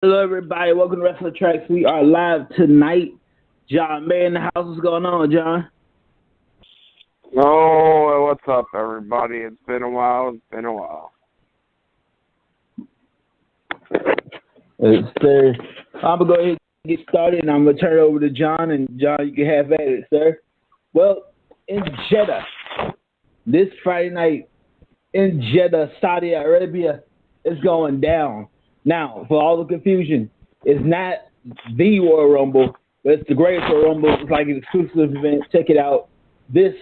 Hello, everybody. Welcome to Wrestling Tracks. We are live tonight. John May in the house. What's going on, John? Oh, what's up, everybody? It's been a while. Sir, I'm going to go ahead and get started, and I'm going to turn it over to John. And, John, you can have at it, sir. Well, in Jeddah, this Friday night, in Jeddah, Saudi Arabia, it's going down. Now, for all the confusion, it's not the Royal Rumble, but it's the Greatest Royal Rumble. It's like an exclusive event. Check it out this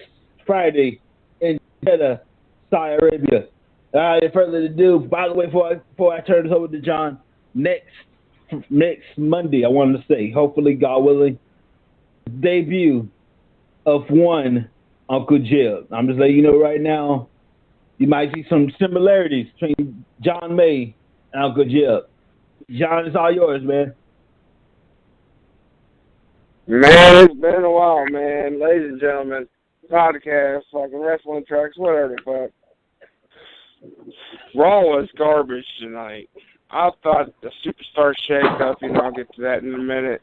Friday in Jeddah, Saudi Arabia. Without further ado, by the way, before I turn this over to John, next Monday, I wanted to say, hopefully, God willing, debut of one Uncle Jib. I'm just letting you know right now, you might see some similarities between John May and Uncle Jib. John, it's all yours, man. Man, it's been a while, man. Ladies and gentlemen, podcast, fucking Wrestling Tracks, whatever the fuck. Raw was garbage tonight. I thought the Superstar shake-up, I'll get to that in a minute.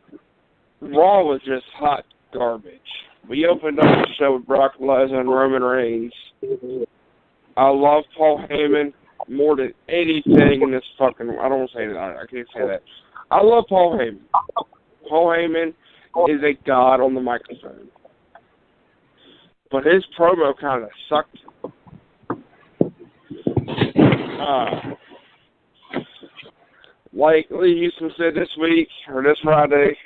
Raw was just hot garbage. We opened up the show with Brock Lesnar and Roman Reigns. I love Paul Heyman more than anything in this fucking... I don't want to say that. I can't say that. I love Paul Heyman. Paul Heyman is a god on the microphone. But his promo kind of sucked. Like Lee Houston said this week, or this Friday,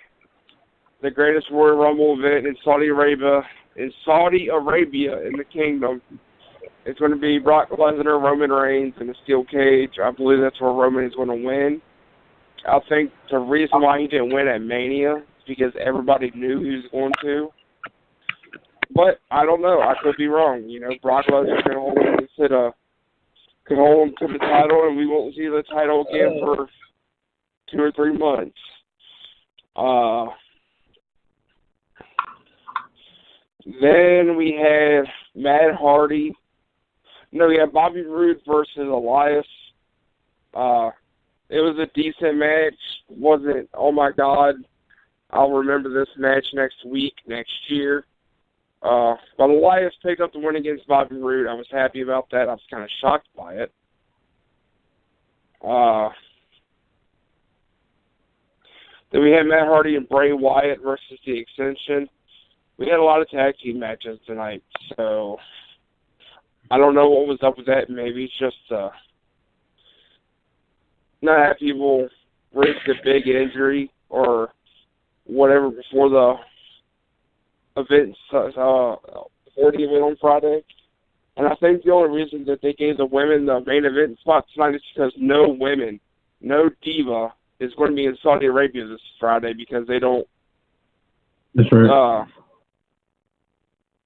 the greatest Royal Rumble event in Saudi Arabia, in the kingdom, it's going to be Brock Lesnar, Roman Reigns in a steel cage. I believe that's where Roman is going to win. I think the reason why he didn't win at Mania is because everybody knew he was going to. But I don't know. I could be wrong. Brock Lesnar can hold him to the title, and we won't see the title again for 2 or 3 months. Then we had Matt Hardy. We had Bobby Roode versus Elias. It was a decent match. Wasn't, oh my God, I'll remember this match next year. But Elias picked up the win against Bobby Roode. I was happy about that. I was kind of shocked by it. Then we had Matt Hardy and Bray Wyatt versus The Ascension. We had a lot of tag team matches tonight, so I don't know what was up with that. Maybe it's just not have people risk a big injury or whatever before the event, before the event on Friday. And I think the only reason that they gave the women the main event spot tonight is because no women, no diva is going to be in Saudi Arabia this Friday because they don't. That's right.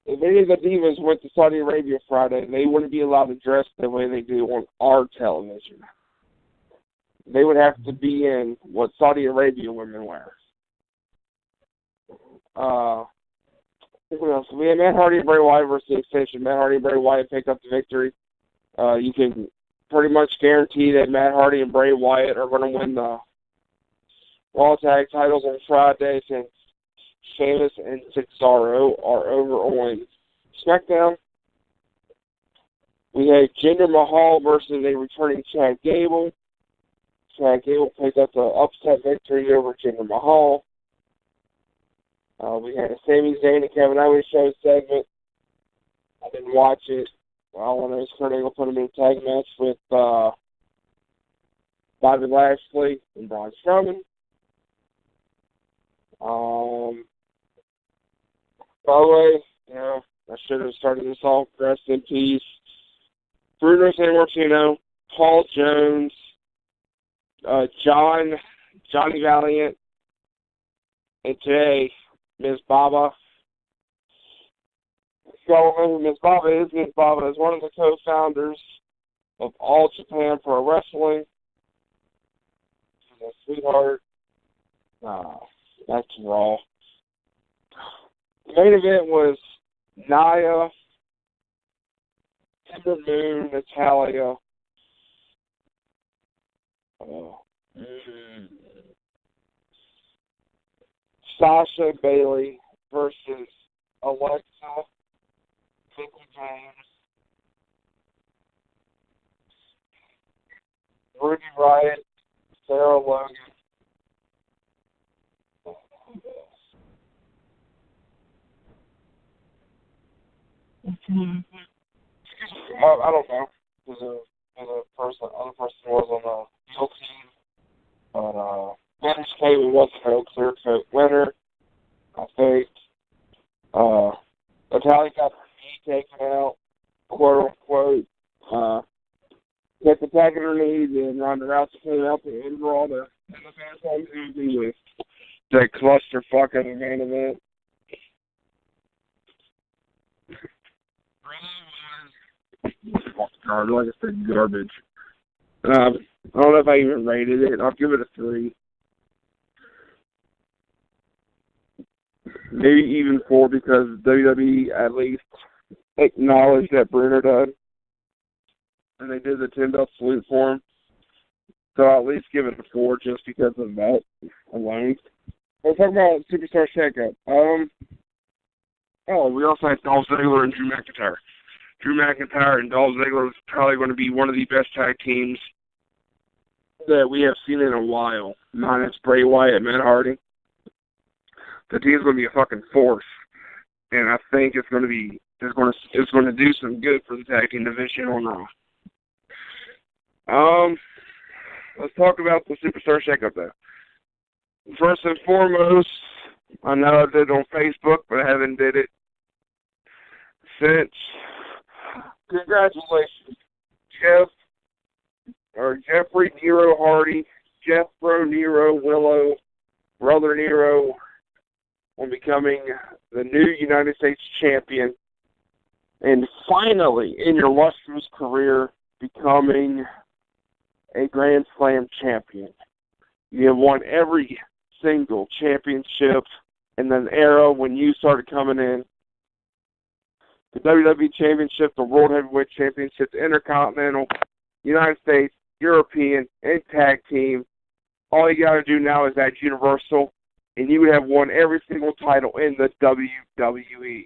If any of the divas went to Saudi Arabia Friday, they wouldn't be allowed to dress the way they do on our television. They would have to be in what Saudi Arabia women wear. What else? We had Matt Hardy and Bray Wyatt versus The Ascension. Matt Hardy and Bray Wyatt picked up the victory. You can pretty much guarantee that Matt Hardy and Bray Wyatt are going to win the Raw Tag titles on Friday since Sheamus and Cesaro are over on SmackDown. We had Jinder Mahal versus a returning Chad Gable. Chad Gable picked up the upset victory over Jinder Mahal. We had a Sami Zayn and Kevin Owens show segment. I didn't watch it. All I know is Kurt Angle put him in a tag match with Bobby Lashley and Braun Strowman. By the way, I should have started this off. Rest in peace. Bruno Sammartino, Paul Jones, Johnny Valiant, and today, Ms. Baba. If you all remember, Ms. Baba is one of the co-founders of All Japan Pro Wrestling. She's a sweetheart. That's Raw. The main event was Nia, Ember Moon, Natalia, Sasha Bailey versus Alexa James, Ruby Riott, Sarah Logan. I don't know who the other person was on the deal team, but Vince Cable was the clear-cut winner, I think. Natalia got her knee taken out, quote-unquote. Kept attacking her knees, and Ronda Rousey came out to end Raw to end the fans home Tuesday with that clusterfuck of the main event. Like I said, garbage. I don't know if I even rated it. I'll give it a 3. Maybe even 4 because WWE at least acknowledged that Bruno died. And they did the 10-bell salute for him. So I'll at least give it a 4 just because of that alone. We'll talk about Superstar Shakeup. We also had Dolph Ziggler and Drew McIntyre. Drew McIntyre and Dolph Ziggler is probably going to be one of the best tag teams that we have seen in a while, minus Bray Wyatt and Matt Hardy. The team's going to be a fucking force, and I think it's going to do some good for the tag team division on Raw. Let's talk about the Superstar Shakeup, though. First and foremost, I know I did it on Facebook, but I haven't did it since. Congratulations, Jeffrey Nero Hardy, Jethro Nero Willow, Brother Nero, on becoming the new United States champion, and finally, in your illustrious career, becoming a Grand Slam champion. You have won every single championship in an era when you started coming in. The WWE Championship, the World Heavyweight Championship, the Intercontinental, United States, European, and Tag Team. All you got to do now is add Universal, and you would have won every single title in the WWE.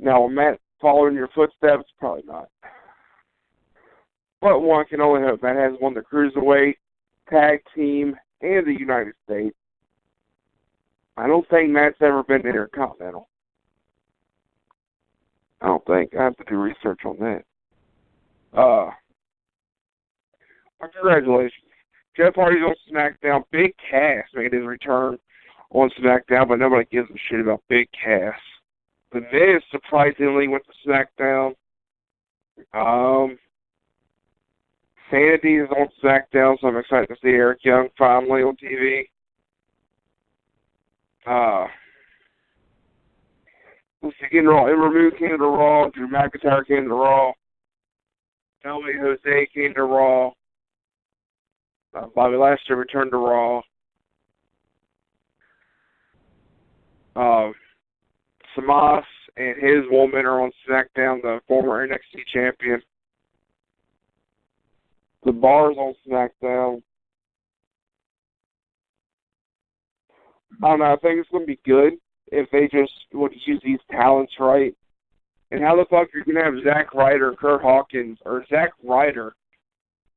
Now, am Matt following your footsteps? Probably not. But one can only hope. Matt has won the Cruiserweight, Tag Team, and the United States. I don't think Matt's ever been Intercontinental. I don't think. I have to do research on that. Congratulations. Jeff Hardy's on SmackDown. Big Cass made his return on SmackDown, but nobody gives a shit about Big Cass. The Miz surprisingly went to SmackDown. Sanity is on SmackDown, so I'm excited to see Eric Young finally on TV. Let's see, Raw. Ember Moon came to Raw. Drew McIntyre came to Raw. Ellie Jose came to Raw. Bobby Lashley returned to Raw. Samas and his woman are on SmackDown, the former NXT champion. The Bar's on SmackDown. I don't know. I think it's going to be good if they just would use these talents right. And how the fuck are you going to have Zack Ryder, Kurt Hawkins, or Zack Ryder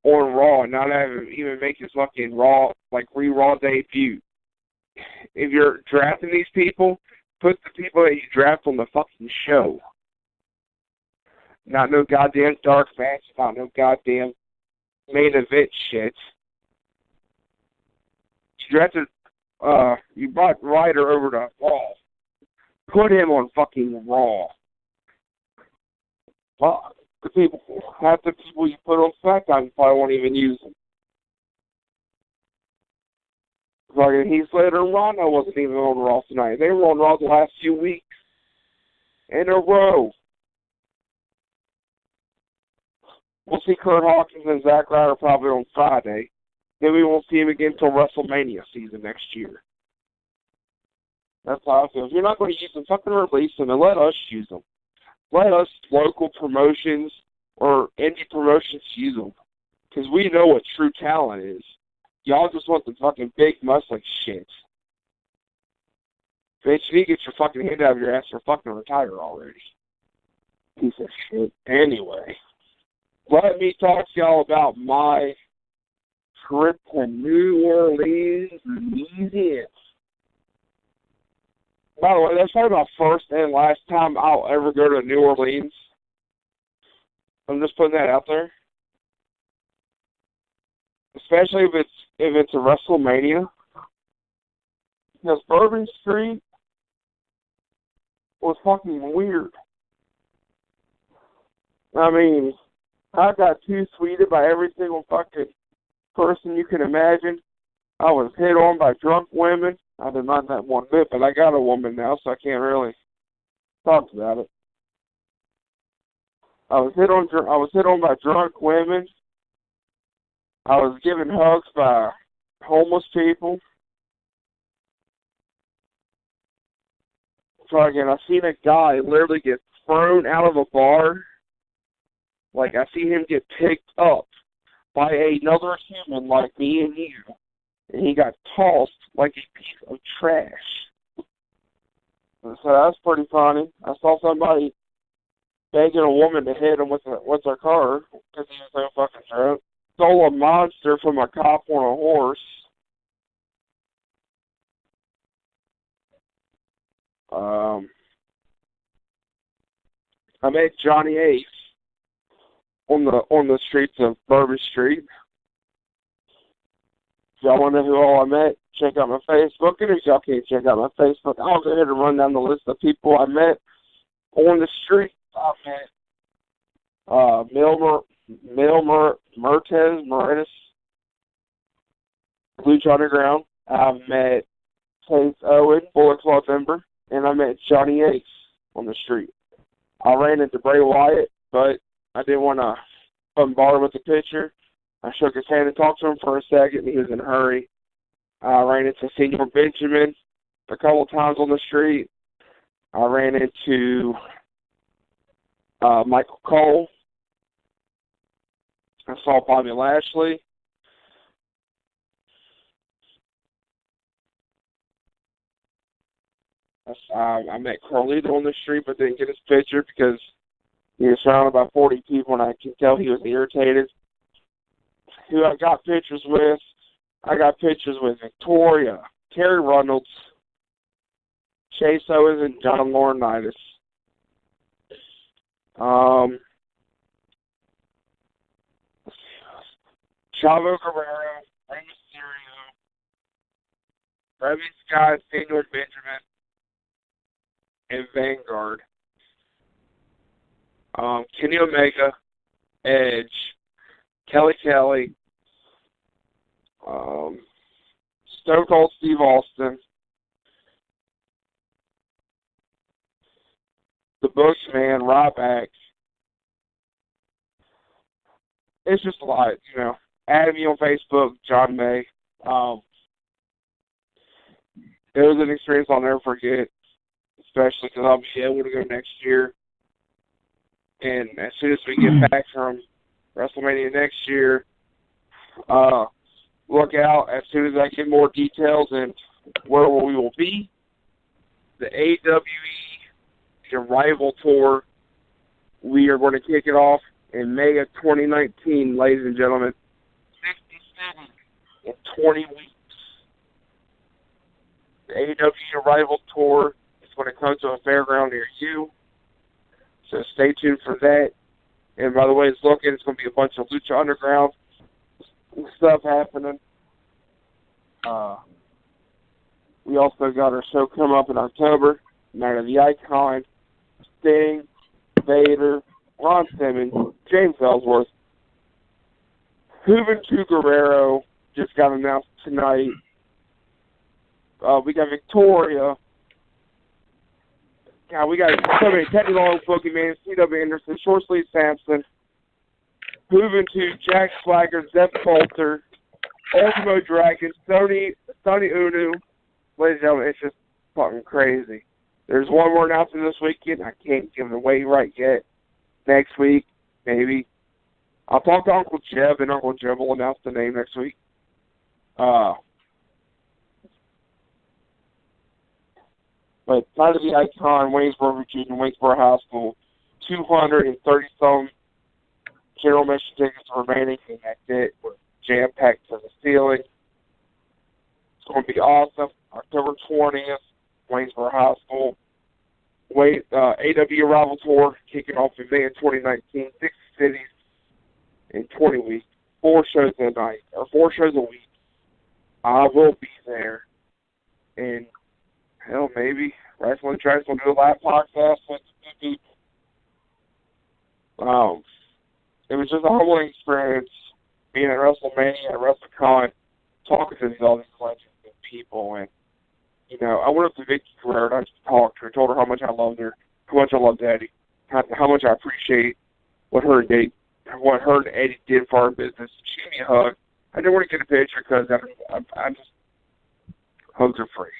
on Raw and not have him even make his fucking Raw, like re-Raw debut? If you're drafting these people, put the people that you draft on the fucking show. Not no goddamn dark match, not no goddamn main event shit. You drafted, you brought Ryder over to Raw. Put him on fucking Raw. Well, half the people you put on SmackDown, you probably won't even use them. Fucking Heath Slater and Ronda wasn't even on Raw tonight. They were on Raw the last few weeks in a row. We'll see Kurt Hawkins and Zack Ryder probably on Friday. Then we won't see him again until WrestleMania season next year. That's how I feel. If you're not going to use them, fucking release them and let us use them. Let us local promotions or indie promotions use them. Because we know what true talent is. Y'all just want the fucking big muscling shit. Bitch, you need to get your fucking hand out of your ass or fucking retire already. Piece of shit. Anyway, let me talk to y'all about my trip to New Orleans, Louisiana. By the way, that's probably my first and last time I'll ever go to New Orleans. I'm just putting that out there. Especially if it's a WrestleMania. Because Bourbon Street was fucking weird. I mean, I got too sweeted by every single fucking person you can imagine. I was hit on by drunk women. I did not have one bit, but I got a woman now, so I can't really talk about it. I was hit on by drunk women. I was given hugs by homeless people. So again, I seen a guy literally get thrown out of a bar. Like, I see him get picked up by another human like me and you. And he got tossed like a piece of trash. So that's pretty funny. I saw somebody begging a woman to hit him with her car because he was so fucking drunk. Stole a monster from a cop on a horse. I met Johnny Ace on the streets of Bourbon Street. If y'all want to know who all I met, check out my Facebook. And if y'all can't check out my Facebook, I'll go ahead and run down the list of people I met on the street. I met Mertes, Lucha Underground. I met Chase Owen, Bullet Club member, and I met Johnny Ace on the street. I ran into Bray Wyatt, but I didn't want to bombard him with a picture. I shook his hand and talked to him for a second, and he was in a hurry. I ran into Senior Benjamin a couple of times on the street. I ran into Michael Cole. I saw Bobby Lashley. I met Carlito on the street, but didn't get his picture because he was surrounded by 40 people, and I can tell he was irritated. Who I got pictures with? I got pictures with Victoria, Terry Reynolds, Chase Owens, and John Laurinaitis. Chavo Guerrero, Rey Mysterio, Remy Scott, Senior Benjamin, and Vanguard. Kenny Omega, Edge, Kelly, Stone Cold Steve Austin, the Bushman, Ryback. It's just a lot, you know. Add me on Facebook, John May. It was an experience I'll never forget, especially because I'll be able to go next year. And as soon as we get back from WrestleMania next year, look out as soon as I get more details and where we will be. The AWE Arrival Tour, we are going to kick it off in May of 2019, ladies and gentlemen. 57 in 20 weeks. The AWE Arrival Tour is going to come to a fairground near you. So stay tuned for that. And by the way, it's going to be a bunch of Lucha Underground stuff happening. We also got our show come up in October. Night of the Icon, Sting, Vader, Ron Simmons, James Ellsworth. Juventud Guerrero just got announced tonight. We got Victoria. God, we got so many. Teddy Long, Boogeyman, C.W. Anderson, Short Sleeve Sampson, Juventud, Jack Swagger, Zeb Coulter, Ultimo Dragon, Sonny Unu. Ladies and gentlemen, it's just fucking crazy. There's one more announcement this weekend. I can't give it away right yet. Next week, maybe. I'll talk to Uncle Jeb, and Uncle Jeb will announce the name next week. with Night of the Icon, Waynesboro, Virginia, Waynesboro High School, 230-some general admission tickets remaining, and that's it. We're jam-packed to the ceiling. It's going to be awesome. October 20th, Waynesboro High School. AW Rival Tour kicking off in May of 2019. 6 cities in 20 weeks. 4 shows a night, or 4 shows a week. I will be there. And, hell, maybe Wrestling Tracks will do a live podcast with people. It was just a humbling experience being at WrestleMania, at WrestleCon, talking to all these legends and people. And, you know, I went up to Vicky Guerrero and I just talked to her, told her how much I loved her, how much I love Daddy, how much I appreciate what her and Eddie did for our business. She gave me a hug. I didn't want to get a picture because I just hugs are free.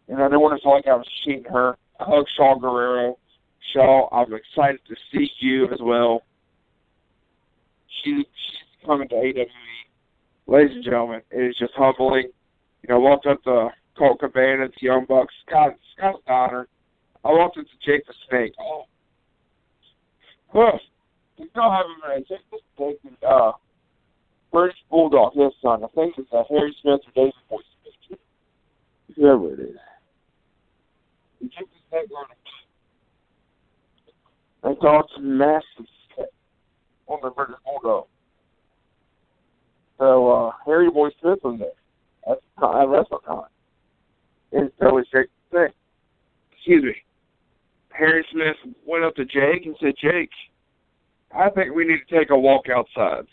And I didn't want to feel like I was cheating her. I hugged Shaw Guerrero. Shaw, I'm excited to see you as well. She's coming to AWE. Ladies and gentlemen, it is just humbling. You know, I walked up to Colt Cabana, to Young Bucks, Scott's daughter. I walked up to Jake the Snake. Oh. You don't have him right. Jake the Snake and British Bulldog, his son. I think it's Harry Smith or David Boy Smith. Whoever it is. And Jake the Snake they called some massive on the British Bulldog. So, Harry Boy Smith was there at WrestleCon. And so was Jake the Snake. Excuse me. Harry Smith went up to Jake and said, Jake, I think we need to take a walk outside.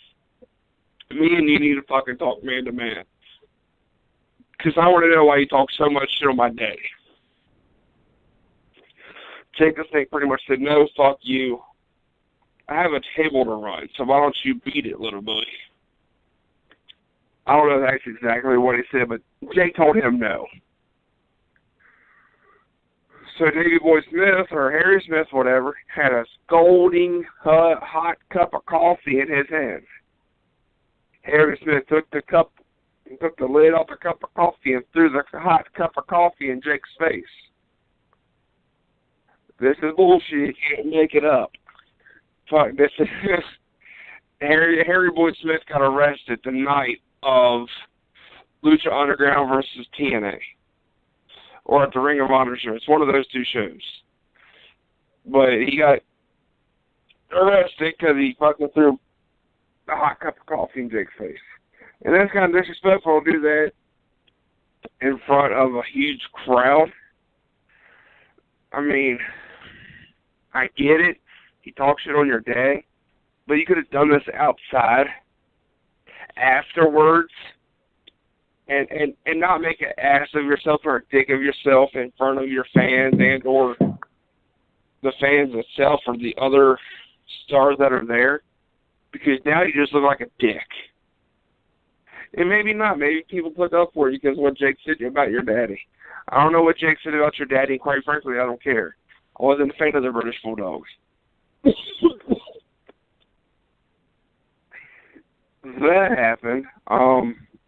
Me and you need to fucking talk man to man. Because I want to know why you talk so much shit on my daddy. Jake the Snake pretty much said, no, fuck you. I have a table to run, so why don't you beat it, little buddy? I don't know if that's exactly what he said, but Jake told him no. So Davey Boy Smith, or Harry Smith, whatever, had a scalding hot cup of coffee in his hand. Harry Smith took the lid off the cup of coffee and threw the hot cup of coffee in Jake's face. This is bullshit. You can't make it up. Fuck, this is... Harry Boy Smith got arrested the night of Lucha Underground versus TNA. Or at the Ring of Honor show. It's one of those two shows. But he got arrested because he fucking threw a hot cup of coffee in Jake's face. And that's kind of disrespectful to do that in front of a huge crowd. I mean, I get it. You talk shit on your day. But you could have done this outside afterwards and not make an ass of yourself or a dick of yourself in front of your fans and or the fans itself or the other stars that are there. Because now you just look like a dick. And maybe not. Maybe people put up for you because of what Jake said about your daddy. I don't know what Jake said about your daddy, and quite frankly, I don't care. I wasn't a fan of the British Bulldogs. That happened.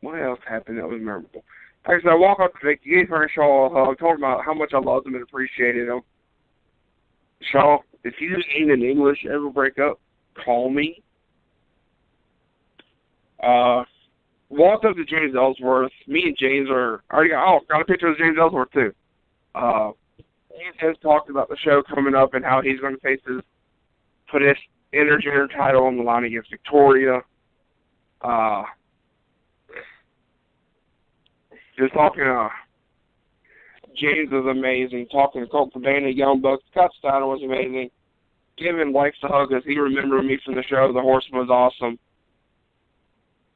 What else happened that was memorable? Like I said, I walk up to Vicky, gave her a Shaw a hug, told him about how much I loved him and appreciated him. Shaw, if you ain't in English ever break up, call me. Walked up to James Ellsworth. Me and James got a picture of James Ellsworth too. He has talked about the show coming up and how he's going to put his intergender title on the line against Victoria. Just talking James was amazing. Talking to Colt Cabana, Young Bucks, Scott Steiner was amazing. Giving Lex a hug as he remembered me from the show. The Horseman was awesome.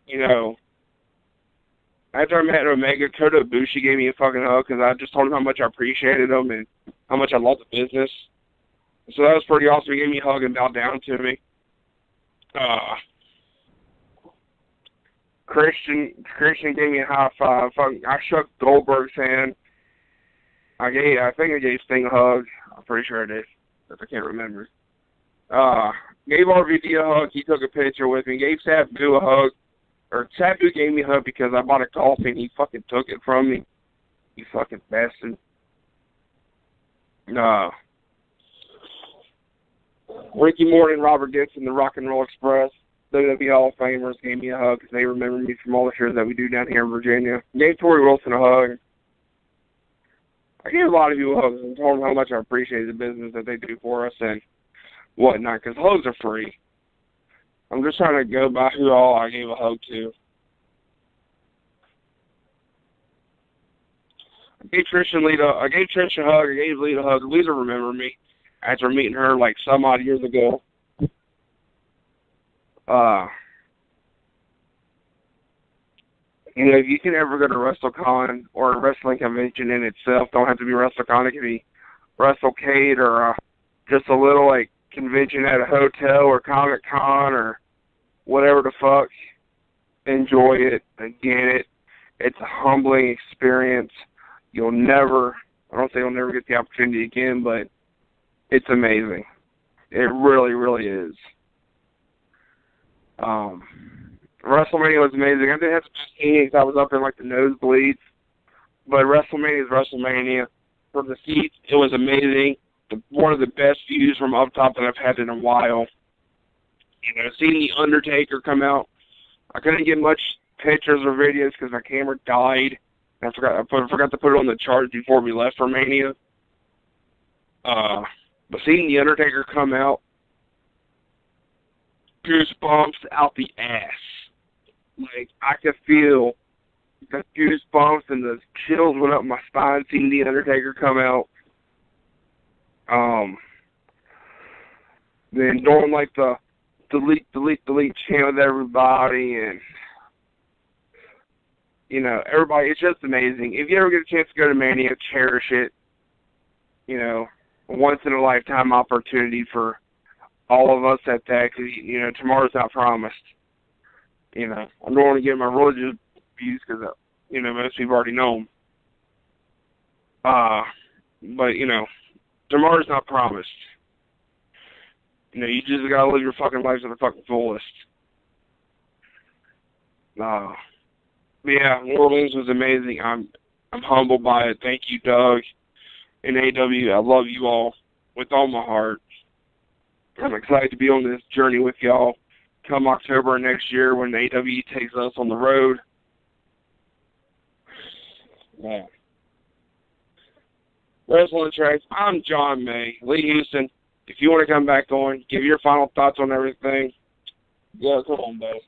You know, after I met Omega, Kota Ibushi gave me a fucking hug because I just told him how much I appreciated him and how much I loved the business. So that was pretty awesome. He gave me a hug and bowed down to me. Christian gave me a high five. I shook Goldberg's hand. I think I gave Sting a hug. I'm pretty sure I did, but I can't remember. Gave RVD a hug. He took a picture with me. Gave Sabu a hug. Or Sabu gave me a hug because I bought a coffee and he fucking took it from me. You fucking bastard. Ricky Morton, Robert Gibson, the Rock and Roll Express, WWE Hall of Famers gave me a hug because they remember me from all the shows that we do down here in Virginia. Gave Tori Wilson a hug. I gave a lot of people hugs and told them how much I appreciate the business that they do for us and whatnot, because hugs are free. I'm just trying to go by who all I gave a hug to. I gave Trish a hug. I gave Lita a hug. Lita remembered me after meeting her like some odd years ago. You know, if you can ever go to WrestleCon or a wrestling convention in itself, don't have to be WrestleCon, it could be WrestleCade or just a little like convention at a hotel or Comic-Con or whatever the fuck. Enjoy it and get it. It's a humbling experience. I don't say you'll never get the opportunity again, but it's amazing. It really, really is. WrestleMania was amazing. I didn't have to see I was up in like the nosebleeds, but WrestleMania is WrestleMania. For the seats, it was amazing. One of the best views from up top that I've had in a while. You know, seeing The Undertaker come out, I couldn't get much pictures or videos because my camera died. I forgot to put it on the charge before we left for Mania. But seeing The Undertaker come out, goosebumps out the ass. Like, I could feel the goosebumps and the chills went up my spine seeing The Undertaker come out. Then doing like the delete chant with everybody and, you know, everybody, it's just amazing. If you ever get a chance to go to Mania, cherish it. You know, a once-in-a-lifetime opportunity for all of us at that, because, you know, tomorrow's not promised. You know, I don't want to give my religious views because, you know, most people already know them. But, you know, tomorrow's not promised. You know, you just got to live your fucking life to the fucking fullest. Yeah, New Orleans was amazing. I'm humbled by it. Thank you, Doug and AW. I love you all with all my heart. I'm excited to be on this journey with y'all come October next year when AW takes us on the road. Yeah. Wrestling Tracks, I'm John May. Lee Houston, if you want to come back on, give your final thoughts on everything. Yeah, come on, bud.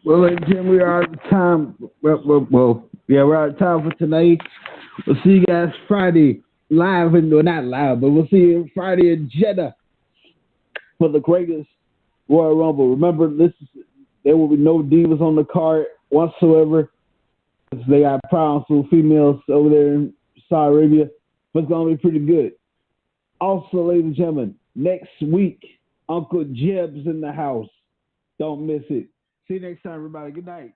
Well, ladies and gentlemen, we are out of time. We're out of time for tonight. We'll see you guys Friday live, not live, but we'll see you Friday in Jeddah for the Greatest Royal Rumble. Remember, there will be no divas on the card whatsoever. They got powerful females over there in Saudi Arabia, but it's going to be pretty good. Also, ladies and gentlemen, next week, Uncle Jeb's in the house. Don't miss it. See you next time, everybody. Good night.